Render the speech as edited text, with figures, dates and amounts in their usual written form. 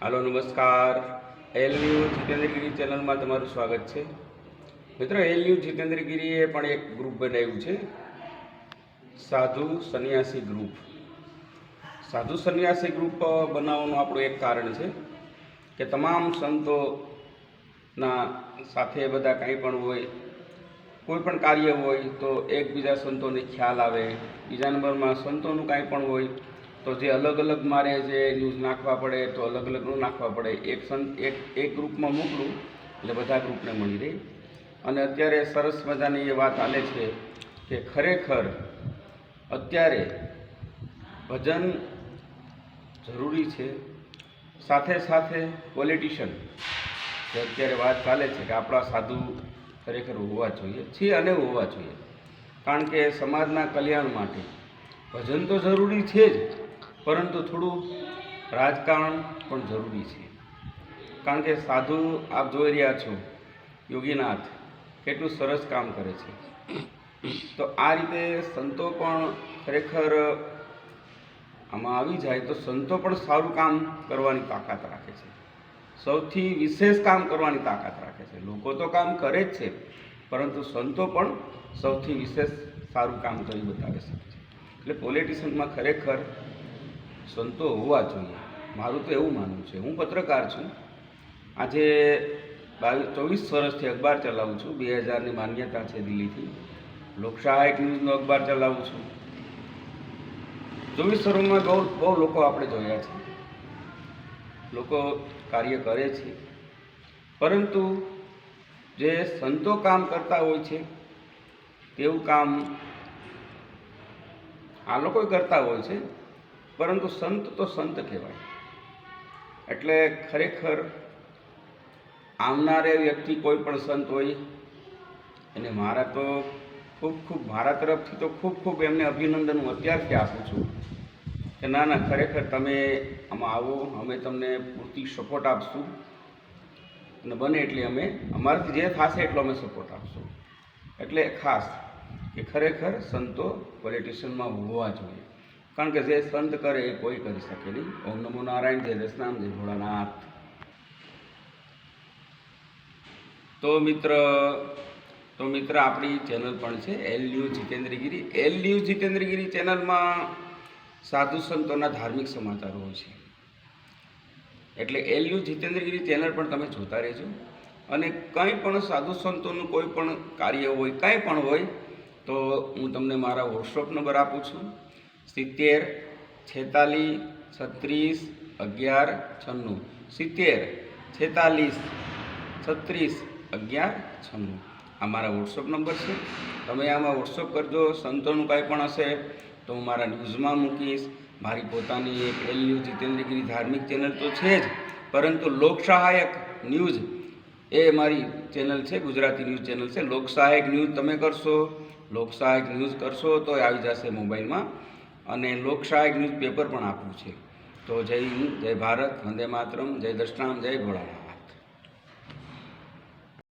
Hello नमस्कार। L news जितेन्द्रगिरी channel में तमारुं स्वागत है। मित्रों, एल न्यूज जितेन्द्रगिरीए पण एक ग्रुप बनाव्युं छे, साधु सन्यासी ग्रुप। साधु सन्यासी ग्रुप बनावવાનું આપણું एक कारण है कि तमाम संतोना साथे बधा कांई पण होय, कोईपण कार्य होय तो एकबीजा संतोने ख्याल आवे। बीजा नंबरमां संतोनुं कांई पण होय तो जे अलग अलग मारे जे न्यूज नाखवा पड़े तो अलग अलग न नाखवा पड़े, एक ग्रुप में मोकलूँ એટલે બધા ગ્રુપને મળી રહે। અને અત્યારે સરસ મજાની એ વાત ચાલે છે કે ખરેખર અત્યારે ભજન જરૂરી છે, સાથે સાથે પોલિટિશિયન જે અત્યારે વાત ચાલે છે કે આપણા સાધુ ખરેખર હોવા જોઈએ છે અને હોવા જોઈએ, કારણ કે સમાજના કલ્યાણ માટે ભજન તો જરૂરી છે જ, પરંતુ થોડું રાજકારણ પણ જરૂરી છે। કારણ કે સાધુ આપ જોઈ રહ્યા છો, યોગીનાથ કેટલું સરસ કામ કરે છે, તો આ રીતે સંતો પણ ખરેખર આમાં આવી જાય તો સંતો પણ સારું કામ કરવાની તાકાત રાખે છે, સૌથી વિશેષ કામ કરવાની તાકાત રાખે છે। લોકો તો કામ કરે જ છે, પરંતુ સંતો પણ સૌથી વિશેષ સારું કામ કરી બતાવે છે। એટલે પોલિટિશિયનમાં ખરેખર સંતો હોવા જોઈએ, મારું તો એવું માનવું છે। હું પત્રકાર છું, આજે 24 વર્ષથી અખબાર ચલાવું છું। 2000ની માન્યતા છે દિલ્હીથી, લોકસહાયક ન્યૂઝનો અખબાર ચલાવું છું। 24 વર્ષમાં બહુ લોકો આપણે જોયા છે, લોકો કાર્ય કરે છે, પરંતુ જે સંતો કામ કરતા હોય છે તેવું કામ આ લોકો કરતા હોય છે, પરંતુ સંત તો સંત કહેવાય। એટલે ખરેખર આવનારે વ્યક્તિ કોઈ પણ સંત હોય એને મારા તો ખૂબ મારા તરફથી તો ખૂબ એમને અભિનંદન હું અત્યારથી આપું છું કે ના ના, ખરેખર તમે આમાં આવો, અમે તમને પૂરતી સપોર્ટ આપશું અને બને એટલી અમે અમારાથી જે થશે એટલો અમે સપોર્ટ આપશું। એટલે ખાસ કે ખરેખર સંતો પોલિટિશિયનમાં હોવા જોઈએ, કારણ કે જે સંત કરે એ કોઈ કરી શકે નહીં। ઓમ નમો નારાયણ, જય દશનામ, જય ભોળાનાથ। તો મિત્ર આપણી ચેનલ પણ છે L news Jitendragiri. L news Jitendragiri ચેનલમાં સાધુ સંતોના ધાર્મિક સમાચારો હોય છે, એટલે એલ ન્યૂઝ જીતેન્દ્રગીરી ચેનલ પણ તમે જોતા રહેજો। અને કંઈ પણ સાધુ સંતોનું કોઈ પણ કાર્ય હોય, કાંઈ પણ હોય, તો હું તમને મારા વોટ્સઅપ નંબર આપું છું, 70 46 36 11 96, 70 46 36 11 96 આ મારા વોટ્સઅપ નંબર છે। તમે આમાં વોટ્સઅપ કરજો। સંતોનું કાંઈ પણ હશે તો હું મારા ન્યૂઝમાં મૂકીશ। મારી પોતાની એક એલ ન્યૂઝ જીતેન્દ્રગીરી ધાર્મિક ચેનલ તો છે જ, પરંતુ લોકસહાયક ન્યૂઝ એ મારી ચેનલ છે, ગુજરાતી ન્યૂઝ ચેનલ છે। લોકસહાયક ન્યૂઝ તમે કરશો, લોકસહાયક ન્યૂઝ કરશો તો આવી જશે મોબાઈલમાં, અને લોકસહાયક ન્યૂઝ પેપર પણ આપવું છે। તો જય હિન્દ, જય ભારત, વંદે માતરમ, જય દશનામ, જય ભોળાનાથ।